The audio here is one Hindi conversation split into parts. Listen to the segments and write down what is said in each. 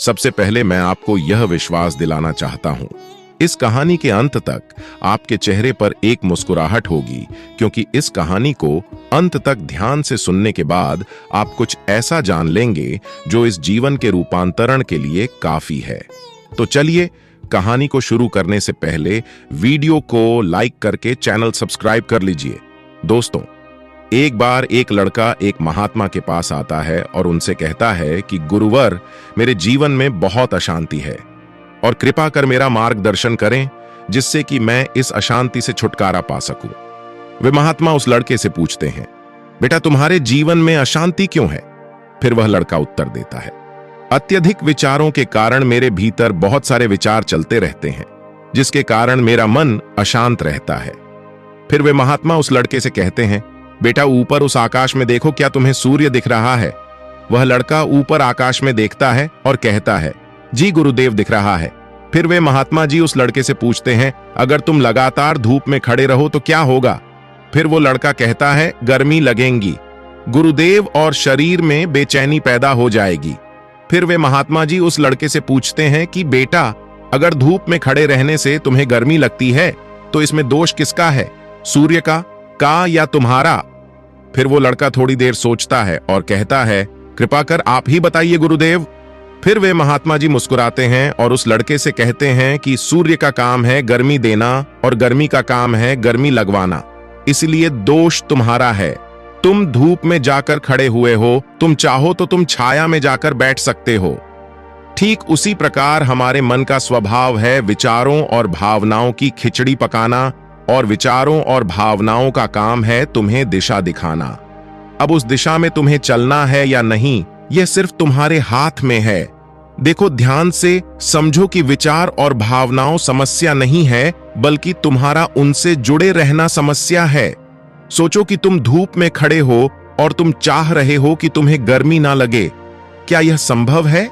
सबसे पहले मैं आपको यह विश्वास दिलाना चाहता हूं, इस कहानी के अंत तक आपके चेहरे पर एक मुस्कुराहट होगी, क्योंकि इस कहानी को अंत तक ध्यान से सुनने के बाद आप कुछ ऐसा जान लेंगे जो इस जीवन के रूपांतरण के लिए काफी है। तो चलिए, कहानी को शुरू करने से पहले वीडियो को लाइक करके चैनल सब्सक्राइब कर लीजिए। दोस्तों, एक बार एक लड़का एक महात्मा के पास आता है और उनसे कहता है कि गुरुवर, मेरे जीवन में बहुत अशांति है और कृपा कर मेरा मार्गदर्शन करें जिससे कि मैं इस अशांति से छुटकारा पा सकूं। वे महात्मा उस लड़के से पूछते हैं, बेटा तुम्हारे जीवन में अशांति क्यों है? फिर वह लड़का उत्तर देता है, अत्यधिक विचारों के कारण मेरे भीतर बहुत सारे विचार चलते रहते हैं, जिसके कारण मेरा मन अशांत रहता है। फिर वे महात्मा उस लड़के से कहते हैं, बेटा ऊपर उस आकाश में देखो, क्या तुम्हें सूर्य दिख रहा है? वह लड़का ऊपर आकाश में देखता है और कहता है, जी गुरुदेव दिख रहा है। फिर वे महात्मा जी उस लड़के से पूछते हैं, अगर तुम लगातार धूप में खड़े रहो तो क्या होगा? फिर वो लड़का कहता है, गर्मी लगेगी गुरुदेव और शरीर में बेचैनी पैदा हो जाएगी। फिर वे महात्मा जी उस लड़के से पूछते हैं कि बेटा, अगर धूप में खड़े रहने से तुम्हें गर्मी लगती है तो इसमें दोष किसका है, सूर्य का या तुम्हारा? फिर वो लड़का थोड़ी देर सोचता है और कहता है, कृपा कर आप ही बताइए गुरुदेव। फिर वे महात्मा जी मुस्कुराते हैं और उस लड़के से कहते हैं कि सूर्य का काम है गर्मी देना और गर्मी का काम है गर्मी लगवाना, इसलिए दोष तुम्हारा है। तुम धूप में जाकर खड़े हुए हो, तुम चाहो तो तुम छाया में जाकर बैठ सकते हो। ठीक उसी प्रकार हमारे मन का स्वभाव है विचारों और भावनाओं की खिचड़ी पकाना, और विचारों और भावनाओं का काम है तुम्हें दिशा दिखाना। अब उस दिशा में तुम्हें चलना है या नहीं, यह सिर्फ तुम्हारे हाथ में है। देखो ध्यान से, समझो कि विचार और भावनाओं समस्या नहीं है, बल्कि तुम्हारा उनसे जुड़े रहना समस्या है। सोचो कि तुम धूप में खड़े हो और तुम चाह रहे हो कि तुम्हें गर्मी ना लगे। क्या यह संभव है?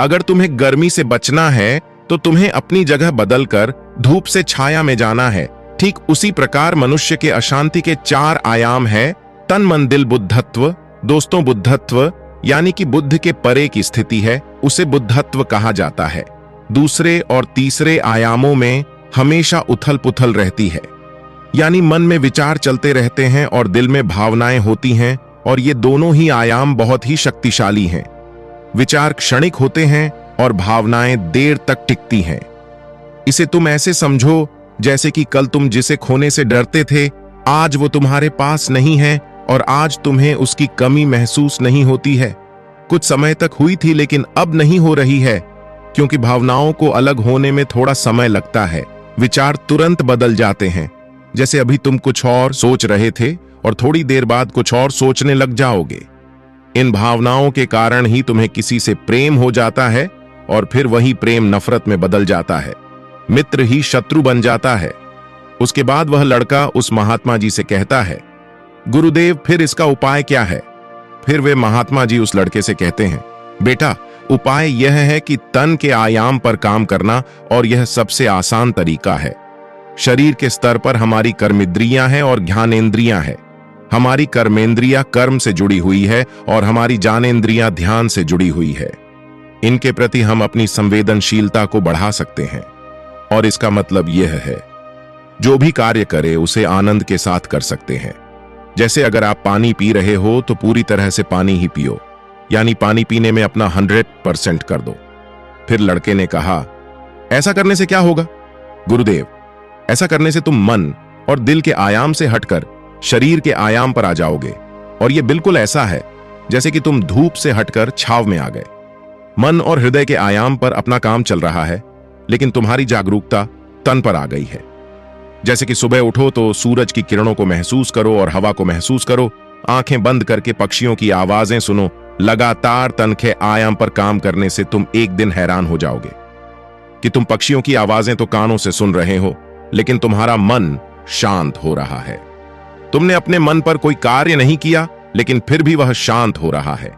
अगर तुम्हें गर्मी से बचना है तो तुम्हें अपनी जगह बदलकर धूप से छाया में जाना है। ठीक उसी प्रकार मनुष्य के अशांति के 4 आयाम है, तन मन दिल बुद्धत्व। दोस्तों, बुद्धत्व यानी कि बुद्ध के परे की स्थिति है, उसे बुद्धत्व कहा जाता है। दूसरे और तीसरे आयामों में हमेशा उथल पुथल रहती है, यानी मन में विचार चलते रहते हैं और दिल में भावनाएं होती हैं, और ये दोनों ही आयाम बहुत ही शक्तिशाली हैं। विचार क्षणिक होते हैं और भावनाएं देर तक टिकती हैं। इसे तुम ऐसे समझो जैसे कि कल तुम जिसे खोने से डरते थे, आज वो तुम्हारे पास नहीं है और आज तुम्हें उसकी कमी महसूस नहीं होती है। कुछ समय तक हुई थी लेकिन अब नहीं हो रही है, क्योंकि भावनाओं को अलग होने में थोड़ा समय लगता है। विचार तुरंत बदल जाते हैं, जैसे अभी तुम कुछ और सोच रहे थे और थोड़ी देर बाद कुछ और सोचने लग जाओगे। इन भावनाओं के कारण ही तुम्हें किसी से प्रेम हो जाता है और फिर वही प्रेम नफरत में बदल जाता है, मित्र ही शत्रु बन जाता है। उसके बाद वह लड़का उस महात्मा जी से कहता है, गुरुदेव फिर इसका उपाय क्या है? फिर वे महात्मा जी उस लड़के से कहते हैं, बेटा उपाय यह है कि तन के आयाम पर काम करना, और यह सबसे आसान तरीका है। शरीर के स्तर पर हमारी कर्मेंद्रियां हैं और ज्ञानेंद्रियां हैं। हमारी कर्मेंद्रियां कर्म से जुड़ी हुई है और हमारी ज्ञानेंद्रियां ध्यान से जुड़ी हुई है। इनके प्रति हम अपनी संवेदनशीलता को बढ़ा सकते हैं, और इसका मतलब यह है, जो भी कार्य करे उसे आनंद के साथ कर सकते हैं। जैसे अगर आप पानी पी रहे हो तो पूरी तरह से पानी ही पियो, यानी पानी पीने में अपना 100% कर दो। फिर लड़के ने कहा, ऐसा करने से क्या होगा? गुरुदेव, ऐसा करने से तुम मन और दिल के आयाम से हटकर शरीर के आयाम पर आ जाओगे, और यह बिल्कुल ऐसा है जैसे कि तुम धूप से हटकर छाव में आ गए। मन और हृदय के आयाम पर अपना काम चल रहा है, लेकिन तुम्हारी जागरूकता तन पर आ गई है। जैसे कि सुबह उठो तो सूरज की किरणों को महसूस करो और हवा को महसूस करो, आंखें बंद करके पक्षियों की आवाजें सुनो। लगातार तन के आयाम पर काम करने से तुम एक दिन हैरान हो जाओगे कि तुम पक्षियों की आवाजें तो कानों से सुन रहे हो, लेकिन तुम्हारा मन शांत हो रहा है। तुमने अपने मन पर कोई कार्य नहीं किया, लेकिन फिर भी वह शांत हो रहा है।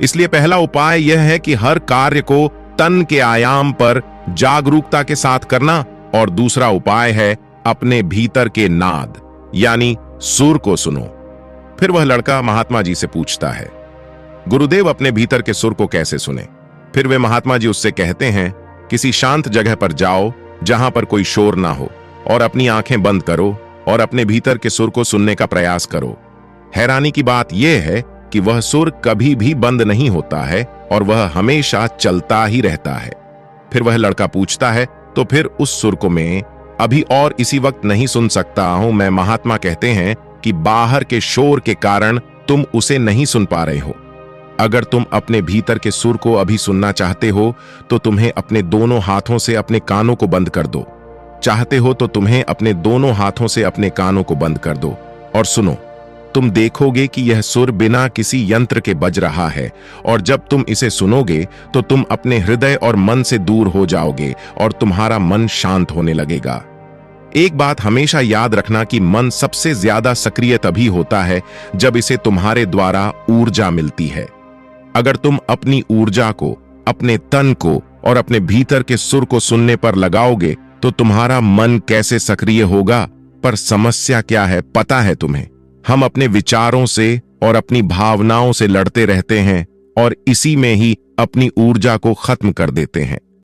इसलिए पहला उपाय यह है कि हर कार्य को तन के आयाम पर जागरूकता के साथ करना, और दूसरा उपाय है अपने भीतर के नाद यानी सुर को सुनो। फिर वह लड़का महात्मा जी से पूछता है, गुरुदेव अपने भीतर के सुर को कैसे सुने? फिर वे महात्मा जी उससे कहते हैं, किसी शांत जगह पर जाओ जहां पर कोई शोर ना हो, और अपनी आंखें बंद करो और अपने भीतर के सुर को सुनने का प्रयास करो। हैरानी की बात यह है कि वह सुर कभी भी बंद नहीं होता है और वह हमेशा चलता ही रहता है। फिर वह लड़का पूछता है, तो फिर उस सुर को मैं अभी और इसी वक्त नहीं सुन सकता हूं? मैं महात्मा कहते हैं कि बाहर के शोर के कारण तुम उसे नहीं सुन पा रहे हो। अगर तुम अपने भीतर के सुर को अभी सुनना चाहते हो तो तुम्हें अपने दोनों हाथों से अपने कानों को बंद कर दो। चाहते हो तो तुम्हें अपने दोनों हाथों से अपने कानों को बंद कर दो और सुनो। तुम देखोगे कि यह सुर बिना किसी यंत्र के बज रहा है, और जब तुम इसे सुनोगे तो तुम अपने हृदय और मन से दूर हो जाओगे और तुम्हारा मन शांत होने लगेगा। एक बात हमेशा याद रखना कि मन सबसे ज्यादा सक्रिय तभी होता है जब इसे तुम्हारे द्वारा ऊर्जा मिलती है। अगर तुम अपनी ऊर्जा को, अपने तन को और अपने भीतर के सुर को सुनने पर लगाओगे तो तुम्हारा मन कैसे सक्रिय होगा? पर समस्या क्या है पता है तुम्हें? हम अपने विचारों से और अपनी भावनाओं से लड़ते रहते हैं और इसी में ही अपनी ऊर्जा को खत्म कर देते हैं।